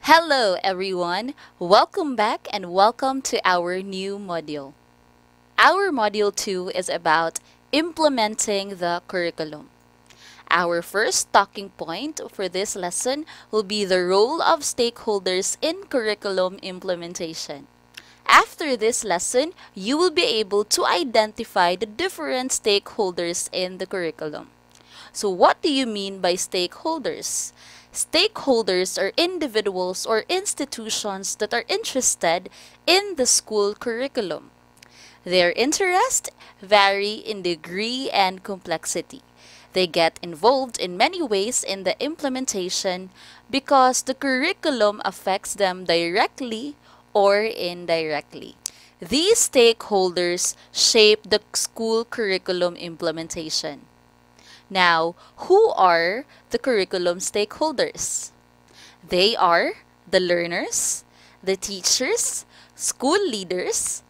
Hello everyone! Welcome back and welcome to our new module. Our module 2 is about implementing the curriculum. Our first talking point for this lesson will be the role of stakeholders in curriculum implementation. After this lesson, you will be able to identify the different stakeholders in the curriculum. So what do you mean by stakeholders? Stakeholders are individuals or institutions that are interested in the school curriculum. Their interests vary in degree and complexity. They get involved in many ways in the implementation because the curriculum affects them directly or indirectly. These stakeholders shape the school curriculum implementation. Now, who are the curriculum stakeholders? They are the learners, the teachers, school leaders,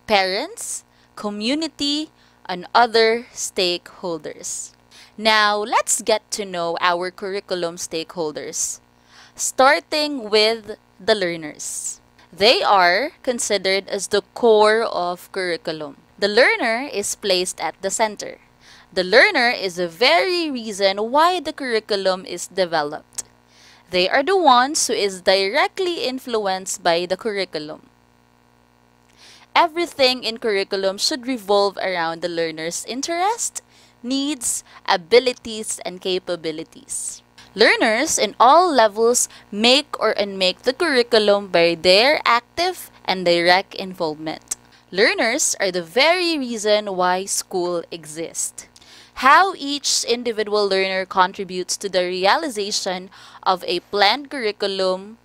parents, community, and other stakeholders. Now, let's get to know our curriculum stakeholders, starting with the learners. They are considered as the core of curriculum. The learner is placed at the center. The learner is the very reason why the curriculum is developed. They are the ones who is directly influenced by the curriculum. Everything in curriculum should revolve around the learner's interest, needs, abilities, and capabilities. Learners in all levels make or unmake the curriculum by their active and direct involvement. Learners are the very reason why school exists. How each individual learner contributes to the realization of a planned curriculum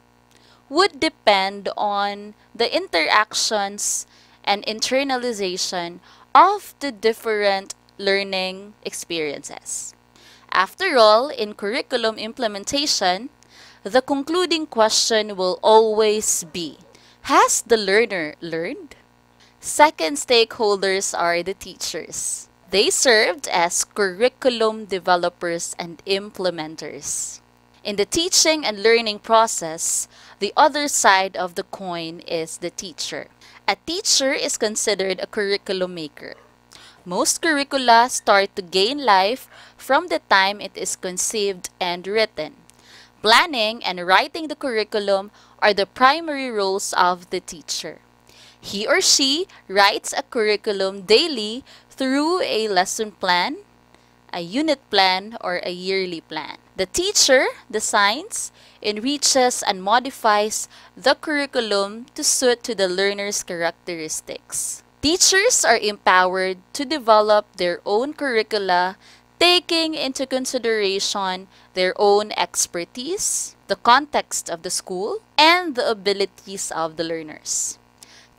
would depend on the interactions and internalization of the different learning experiences. After all, in curriculum implementation, the concluding question will always be, has the learner learned? Second stakeholders are the teachers. They served as curriculum developers and implementers. In the teaching and learning process, the other side of the coin is the teacher. A teacher is considered a curriculum maker. Most curricula start to gain life from the time it is conceived and written. Planning and writing the curriculum are the primary roles of the teacher. He or she writes a curriculum daily through a lesson plan, a unit plan, or a yearly plan. The teacher designs, enriches, and modifies the curriculum to suit to the learner's characteristics. Teachers are empowered to develop their own curricula, taking into consideration their own expertise, the context of the school, and the abilities of the learners.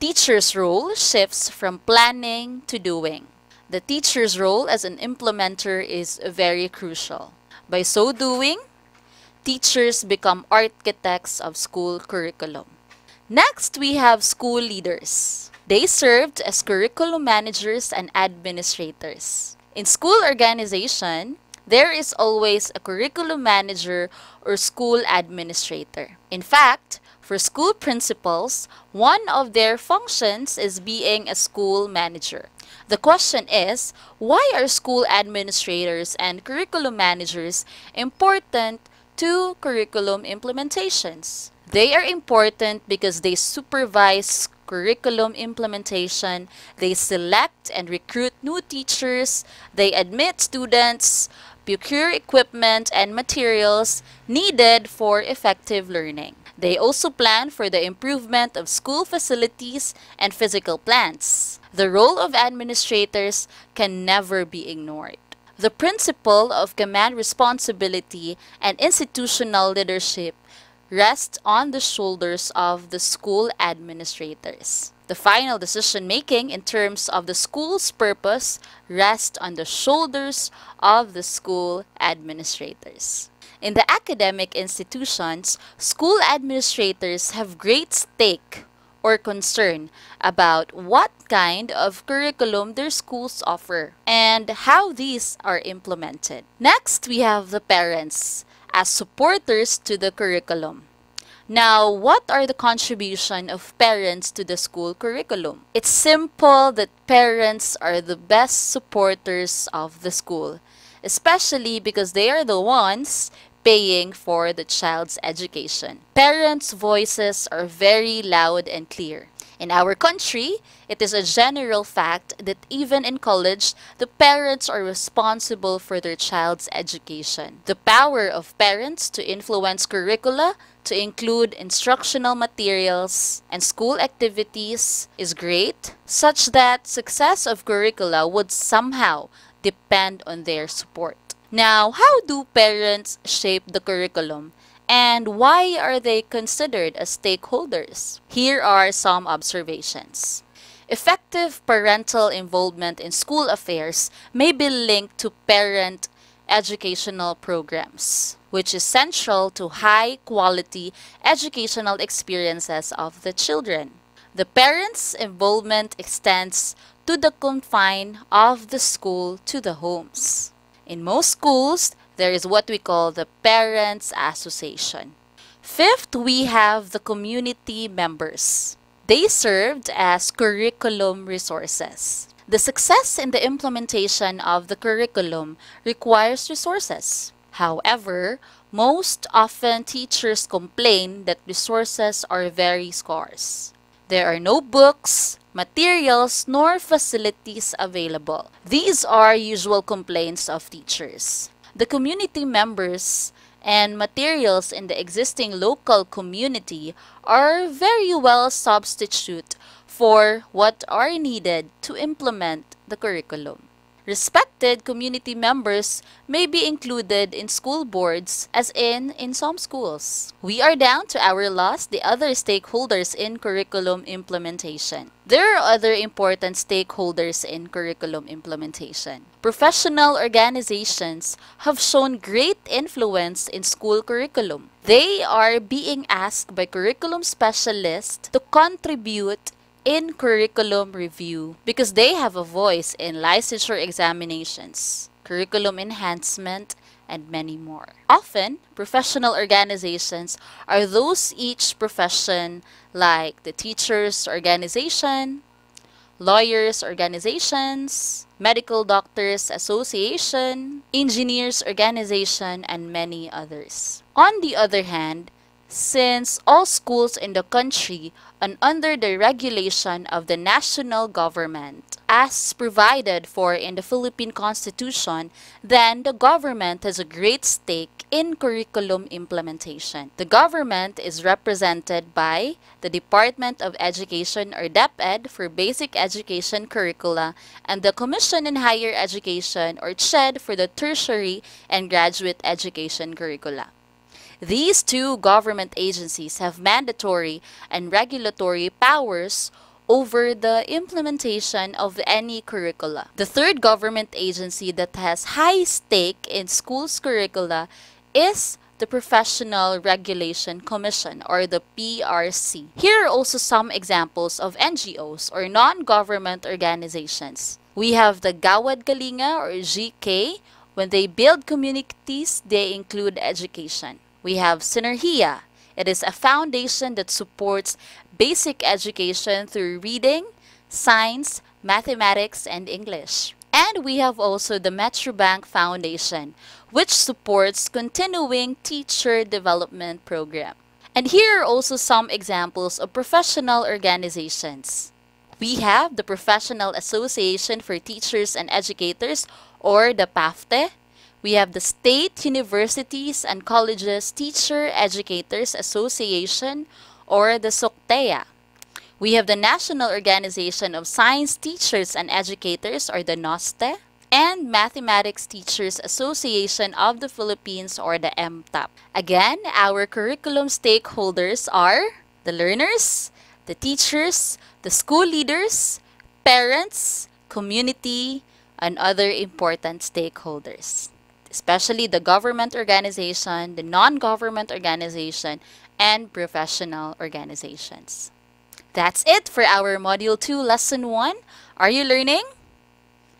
Teacher's role shifts from planning to doing. The teacher's role as an implementer is very crucial. By so doing, teachers become architects of school curriculum. Next, we have school leaders. They served as curriculum managers and administrators. In school organization, there is always a curriculum manager or school administrator. In fact, for school principals, one of their functions is being a school manager. The question is, why are school administrators and curriculum managers important to curriculum implementations? They are important because they supervise curriculum implementation, they select and recruit new teachers, they admit students, procure equipment and materials needed for effective learning. They also plan for the improvement of school facilities and physical plants. The role of administrators can never be ignored. The principle of command responsibility and institutional leadership rests on the shoulders of the school administrators. The final decision-making in terms of the school's purpose rests on the shoulders of the school administrators. In the academic institutions, school administrators have great stake or concern about what kind of curriculum their schools offer and how these are implemented. Next, we have the parents as supporters to the curriculum. Now, what are the contribution of parents to the school curriculum? It's simple that parents are the best supporters of the school, especially because they are the ones paying for the child's education. Parents' voices are very loud and clear. In our country, it is a general fact that even in college, the parents are responsible for their child's education. The power of parents to influence curricula, to include instructional materials and school activities is great, such that success of curricula would somehow depend on their support. Now, how do parents shape the curriculum? And why are they considered as stakeholders? Here are some observations. Effective parental involvement in school affairs may be linked to parent educational programs, which is central to high-quality educational experiences of the children. The parents' involvement extends to the confine of the school to the homes. In most schools, there is what we call the Parents Association. Fifth, we have the community members. They served as curriculum resources. The success in the implementation of the curriculum requires resources. However, most often teachers complain that resources are very scarce. There are no books, materials, nor facilities available. These are usual complaints of teachers. The community members and materials in the existing local community are very well substitute for what are needed to implement the curriculum. Respected community members may be included in school boards as in some schools. We are down to our last, the other stakeholders in curriculum implementation. There are other important stakeholders in curriculum implementation. Professional organizations have shown great influence in school curriculum. They are being asked by curriculum specialists to contribute in curriculum review because they have a voice in licensure examinations, curriculum enhancement, and many more. Often, professional organizations are those each profession like the teachers' organization, lawyers' organizations, medical doctors' association, engineers' organization, and many others. On the other hand, since all schools in the country are under the regulation of the national government, as provided for in the Philippine Constitution, then the government has a great stake in curriculum implementation. The government is represented by the Department of Education or DepEd for basic education curricula and the Commission in Higher Education or CHED for the tertiary and graduate education curricula. These two government agencies have mandatory and regulatory powers over the implementation of any curricula. The third government agency that has high stake in schools' curricula is the Professional Regulation Commission or the PRC. Here are also some examples of NGOs or non-government organizations. We have the Gawad Kalinga or GK. When they build communities, they include education. We have Synergia. It is a foundation that supports basic education through reading, science, mathematics, and English. And we have also the Metrobank Foundation, which supports continuing teacher development program. And here are also some examples of professional organizations. We have the Professional Association for Teachers and Educators or the PAFTE. We have the State Universities and Colleges Teacher Educators Association or the SOCTEA. We have the National Organization of Science Teachers and Educators or the NOSTE and Mathematics Teachers Association of the Philippines or the MTAP. Again, our curriculum stakeholders are the learners, the teachers, the school leaders, parents, community, and other important stakeholders, especially the government organization, the non-government organization, and professional organizations. That's it for our Module 2, Lesson 1. Are you learning?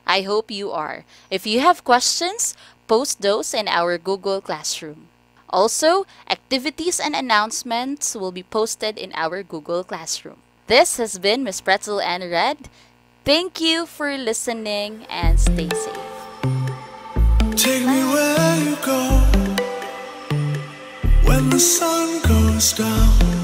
I hope you are. If you have questions, post those in our Google Classroom. Also, activities and announcements will be posted in our Google Classroom. This has been Miss Pretzel Ann Red. Thank you for listening and stay safe. Take me where you go when the sun goes down.